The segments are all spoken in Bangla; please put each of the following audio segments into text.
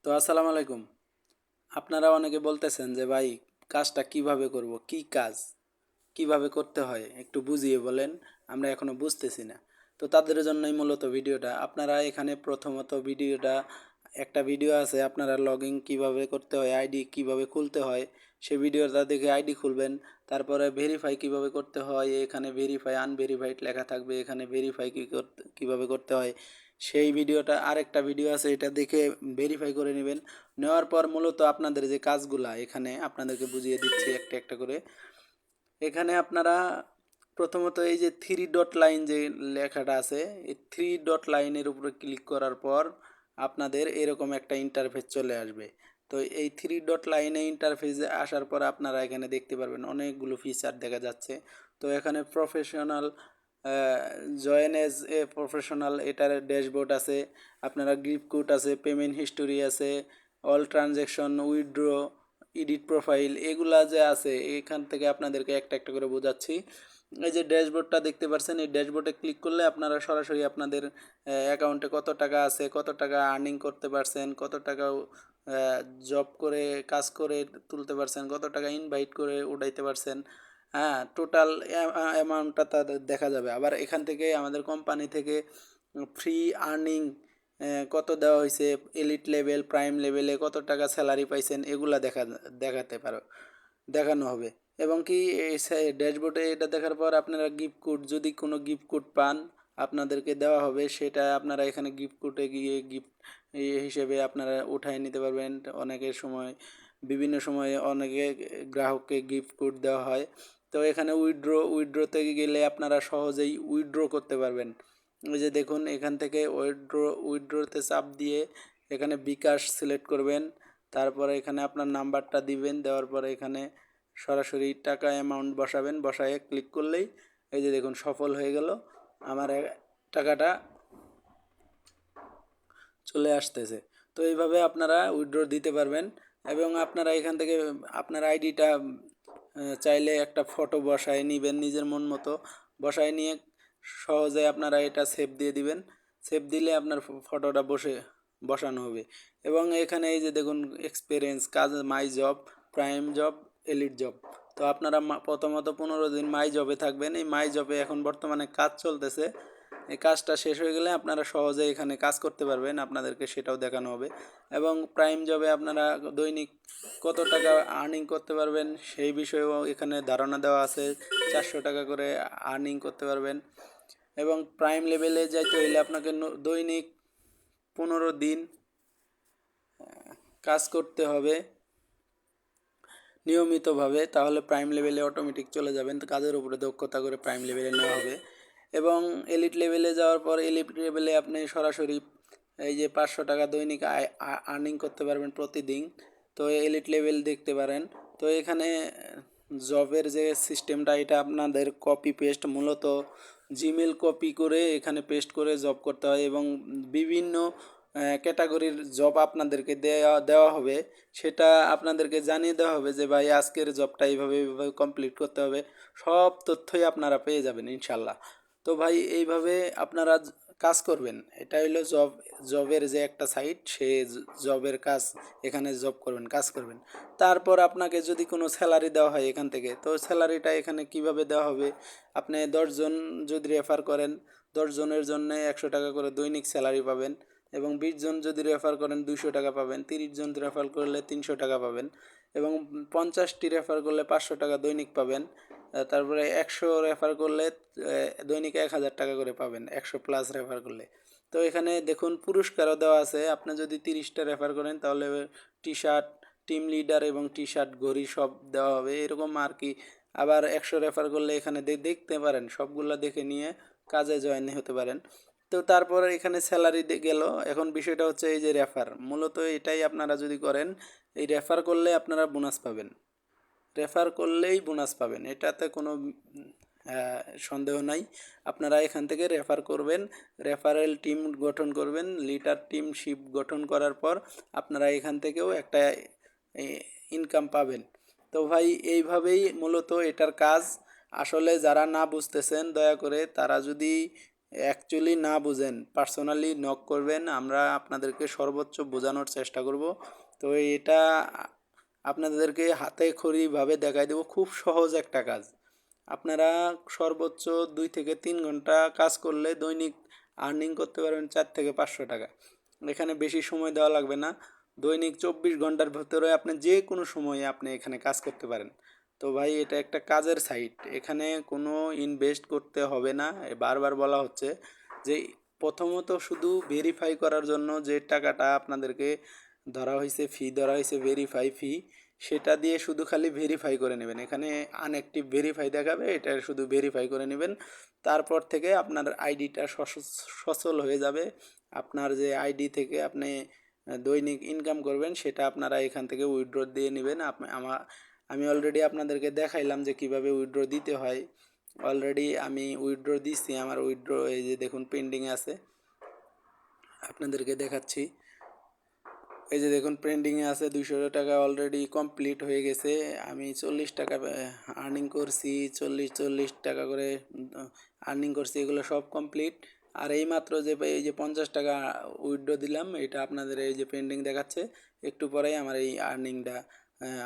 তো আসসালামু আলাইকুম। আপনারা অনেকে বলতেছেন যে ভাই কাজটা কিভাবে করব? কি কাজ? কিভাবে করতে হয়? একটু বুঝিয়ে বলেন। আমরা এখনো বুঝতেছি না। তো তাদের জন্যই মূলত ভিডিওটা। আপনারা এখানে প্রথমত একটা ভিডিও আছে আপনারা লগইন কিভাবে করতে হয়, আইডি কিভাবে খুলতে হয়, সেই ভিডিওটা দেখে আইডি খুলবেন। তারপরে ভেরিফাই কিভাবে করতে হয়, এখানে ভেরিফাই আনভেরিফাইড লেখা থাকবে। এখানে ভেরিফাই কিভাবে করতে হয় সেই ভিডিওটা, আরেকটা ভিডিও আছে এটা দেখে ভেরিফাই করে নেবেন। নেওয়ার পর মূলত আপনাদের যে কাজগুলা এখানে আপনাদেরকে বুঝিয়ে দিচ্ছি একটা একটা করে। এখানে আপনারা প্রথমত এই যে থ্রি ডট লাইন যে লেখাটা আছে, এই থ্রি ডট লাইনের উপরে ক্লিক করার পর আপনাদের এরকম একটা ইন্টারফেস চলে আসবে। তো এই থ্রি ডট লাইনে ইন্টারফেসে আসার পর আপনারা এখানে দেখতে পারবেন অনেকগুলো ফিচার দেখা যাচ্ছে। তো এখানে professional join as a professional এটার ড্যাশবোর্ড আছে, আপনারা গিফট কোড আছে, পেমেন্ট হিস্টোরি আছে, all transaction, withdraw, edit profile, এগুলা যে আছে এখান থেকে আপনাদেরকে একটা একটা করে বোঝাচ্ছি। এই যে ড্যাশবোর্ডটা দেখতে পাচ্ছেন, এই ড্যাশবোর্ডে ক্লিক করলে আপনারা সরাসরি আপনাদের অ্যাকাউন্টে কত টাকা আছে, কত টাকা আর্নিং করতে পারছেন, কত টাকা জব করে কাজ করে তুলতে পারছেন, কত টাকা ইনভাইট করে উঠাইতে পারছেন, হ্যাঁ, টোটাল অ্যামাউন্টটা তাদের দেখা যাবে। আবার এখান থেকে আমাদের কোম্পানি থেকে ফ্রি আর্নিং কত দেওয়া হয়েছে, এলিট লেভেল, প্রাইম লেভেলে কত টাকা স্যালারি পাইছেন, এগুলা দেখাতে পারো, দেখানো হবে। এবং কি এই ড্যাশবোর্ডে এটা দেখার পর আপনারা গিফট কোড, যদি কোনো গিফট কোড পান আপনাদেরকে দেওয়া হবে, সেটা আপনারা এখানে গিফট কোডে গিয়ে গিফট হিসেবে আপনারা উঠায় নিতে পারবেন। অনেকের সময় বিভিন্ন সময়ে অনেকে গ্রাহককে গিফট কোড দেওয়া হয়। তো এখানে উইথড্রতে গেলে আপনারা সহজেই উইথড্র করতে পারবেন। এই যে দেখুন এখান থেকে উইথড্রতে চাপ দিয়ে এখানে বিকাশ সিলেক্ট করবেন। তারপরে এখানে আপনার নাম্বারটা দিবেন, দেওয়ার পরে এখানে সরাসরি টাকা অ্যামাউন্ট বসাবেন, বসায়ে ক্লিক করলেই এই যে দেখুন সফল হয়ে গেল, আমার টাকাটা চলে আসতেছে। তো এইভাবে আপনারা উইথড্র দিতে পারবেন। এবং আপনারা এখান থেকে আপনার আইডিটা চাইলে একটা ফটো বসায় নেবেন নিজের মন মতো, বসায় নিয়ে সহজে আপনারা এটা সেভ দিয়ে দিবেন। সেভ দিলে আপনার ফটোটা বসানো হবে। এবং এখানে এই যে দেখুন এক্সপিরিয়েন্স, কাজ, my job, prime job, elite job. তো আপনারা প্রথমত 15 দিন মাই জবে থাকবেন। এই মাই জবে এখন বর্তমানে কাজ চলতেছে। এই কাজটা শেষ হয়ে গেলে আপনারা সহজে এখানে কাজ করতে পারবেন, আপনাদেরকে সেটাও দেখানো হবে। এবং প্রাইম জবে আপনারা দৈনিক কত টাকা আর্নিং করতে পারবেন সেই বিষয়েও এখানে ধারণা দেওয়া আছে। 400 টাকা করে আর্নিং করতে পারবেন। এবং প্রাইম লেভেলে যাইতে হইলে আপনাকে দৈনিক 15 দিন কাজ করতে হবে নিয়মিতভাবে, তাহলে প্রাইম লেভেলে অটোমেটিক চলে যাবেন। তো কাজের উপরে দক্ষতা করে প্রাইম লেভেলে নেওয়া হবে। এবং এলিট লেভেলে যাওয়ার পর এলিট লেভেলে আপনি সরাসরি এই যে 500 টাকা দৈনিক আর্নিং করতে পারবেন প্রতিদিন। তো এলিট লেভেল দেখতে পারেন। তো এখানে জবের যে সিস্টেমটা, এটা আপনাদের কপি পেস্ট, মূলত জিমেল কপি করে এখানে পেস্ট করে জব করতে হয়। এবং বিভিন্ন ক্যাটাগরির জব আপনাদেরকে দেওয়া হবে, সেটা আপনাদেরকে জানিয়ে দেওয়া হবে যে ভাই আজকের জবটা এইভাবে কমপ্লিট করতে হবে। সব তথ্যই আপনারা পেয়ে যাবেন ইনশাল্লাহ। তো ভাই এইভাবে আপনারা কাজ করবেন। এটা হলো জবের যে একটা সাইট, সে জবের কাজ, এখানে জব করবেন, কাজ করবেন। তারপর আপনাকে যদি কোনো স্যালারি দেওয়া হয় এখান থেকে, তো স্যালারিটা এখানে কিভাবে দেওয়া হবে, আপনি 10 জন যদি রেফার করেন, 10 জনের জন্য 100 টাকা করে দৈনিক স্যালারি পাবেন। এবং 20 জন যদি রেফার করেন 200 টাকা পাবেন, 30 জন রেফার করলে 300 টাকা পাবেন। এবং 50টি রেফার করলে 500 টাকা দৈনিক পাবেন। তারপরে 100 রেফার করলে দৈনিক 1000 টাকা করে পাবেন, 100+ রেফার করলে। তো এখানে দেখুন পুরস্কারও দেওয়া আছে। আপনি যদি 30টা রেফার করেন তাহলে টি শার্ট, টিম লিডার এবং টি শার্ট, ঘড়ি সব দেওয়া হবে, এরকম আর কি। আবার 100 রেফার করলে এখানে দেখতে পারেন, সবগুলো দেখে নিয়ে কাজে জয়েন হতে পারেন। তো তারপর এখানে স্যালারি গেল। এখন বিষয়টা হচ্ছে এই যে রেফার, মূলত এটাই আপনারা যদি করেন, এই রেফার করলে আপনারা বোনাস পাবেন, রেফার করলেই বোনাস পাবেন, এটাতে কোনো সন্দেহ নাই। আপনারা এখান থেকে রেফার করবেন, রেফারেল টিম গঠন করবেন, লিডার টিমশিপ গঠন করার পর আপনারা এখান থেকেও একটা ইনকাম পাবেন। তো ভাই এইভাবেই মূলত এটার কাজ। আসলে যারা না বুঝতেছেন দয়া করে তারা যদি অ্যাকচুয়ালি না বুঝেন পার্সোনালি নক করবেন, আমরা আপনাদেরকে সর্বোচ্চ বোঝানোর চেষ্টা করব। তো এটা আপনাদেরকে হাতে খড়িভাবে দেখাই দেবো, খুব সহজ একটা কাজ। আপনারা সর্বোচ্চ 2 থেকে 3 ঘন্টা কাজ করলে দৈনিক আর্নিং করতে পারবেন 4 থেকে 500 টাকা। এখানে বেশি সময় দেওয়া লাগবে না, দৈনিক 24 ঘন্টার ভেতরে আপনি যে কোনো সময়ে আপনি এখানে কাজ করতে পারেন। তো ভাই এটা একটা কাজের সাইট, এখানে কোনো ইনভেস্ট করতে হবে না। বারবার বলা হচ্ছে যে প্রথমত শুধু ভেরিফাই করার জন্য যে টাকাটা আপনাদেরকে ধরা হয়েছে, ফি ধরা হয়েছে, ভেরিফাই ফি, সেটা দিয়ে শুধু খালি ভেরিফাই করে নেবেন। এখানে আনঅ্যাক্টিভ ভেরিফাই দেখাবে, এটা শুধু ভেরিফাই করে নেবেন। তারপর থেকে আপনার আইডিটা সচল হয়ে যাবে। আপনার যে আইডি থেকে আপনি দৈনিক ইনকাম করবেন সেটা আপনারা এখান থেকে উইথড্র দিয়ে নেবেন। আমি অলরেডি আপনাদেরকে দেখাইলাম যে কিভাবে উইথড্র দিতে হয়। অলরেডি আমি উইথড্র দিচ্ছি, আমার উইথড্র এই যে দেখুন পেন্ডিংয়ে আছে, আপনাদেরকে দেখাচ্ছি। এই যে দেখুন পেন্ডিংয়ে আছে, 200 টাকা অলরেডি কমপ্লিট হয়ে গেছে। আমি 40 টাকা আর্নিং করছি, 40 টাকা করে আর্নিং করছি, এগুলো সব কমপ্লিট। আর এইমাত্র যে এই যে 50 টাকা উইথড্র দিলাম, এটা আপনাদের এই যে পেন্ডিং দেখাচ্ছে, একটু পরেই আমার এই আর্নিংটা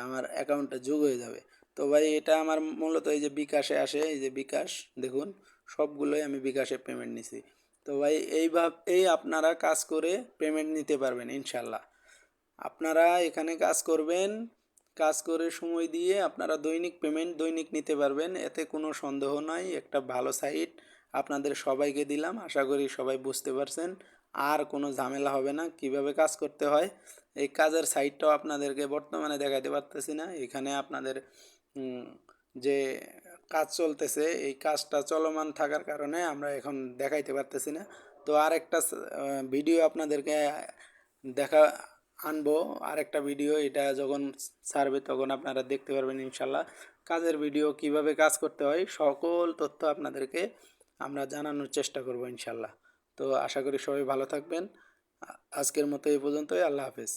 আমার অ্যাকাউন্টে যোগ হয়ে যাবে। তো ভাই এটা আমার মূলত এই যে বিকাশে আসে, এই যে বিকাশ দেখুন, সবগুলোই আমি বিকাশে পেমেন্ট নিছি। তো ভাই এইভাবেই আপনারা কাজ করে পেমেন্ট নিতে পারবেন ইনশাল্লাহ। আপনারা এখানে কাজ করবেন, কাজ করে সময় দিয়ে আপনারা দৈনিক পেমেন্ট দৈনিক নিতে পারবেন, এতে কোনো সন্দেহ নাই। একটা ভালো সাইট আপনাদের সবাইকে দিলাম, আশা করি সবাই বুঝতে পারছেন। আর কোনো ঝামেলা হবে না কিভাবে কাজ করতে হয়। এই কাজের সাইটটাও আপনাদেরকে বর্তমানে দেখাইতে পারতেছি না, এখানে আপনাদের যে কাজ চলতেছে এই কাজটা চলমান থাকার কারণে আমরা এখন দেখাইতে পারতেছি না। তো আরেকটা ভিডিও আপনাদেরকে দেখা আনবো, আরেকটা ভিডিও, এটা যখন ছাড়বে তখন আপনারা দেখতে পারবেন ইনশাল্লাহ। কাজের ভিডিও কিভাবে কাজ করতে হয় সকল তথ্য আপনাদেরকে আমরা জানানোর চেষ্টা করব ইনশাল্লাহ। তো আশা করি সবাই ভালো থাকবেন। আজকের মতো এই পর্যন্তই, আল্লাহ হাফেজ।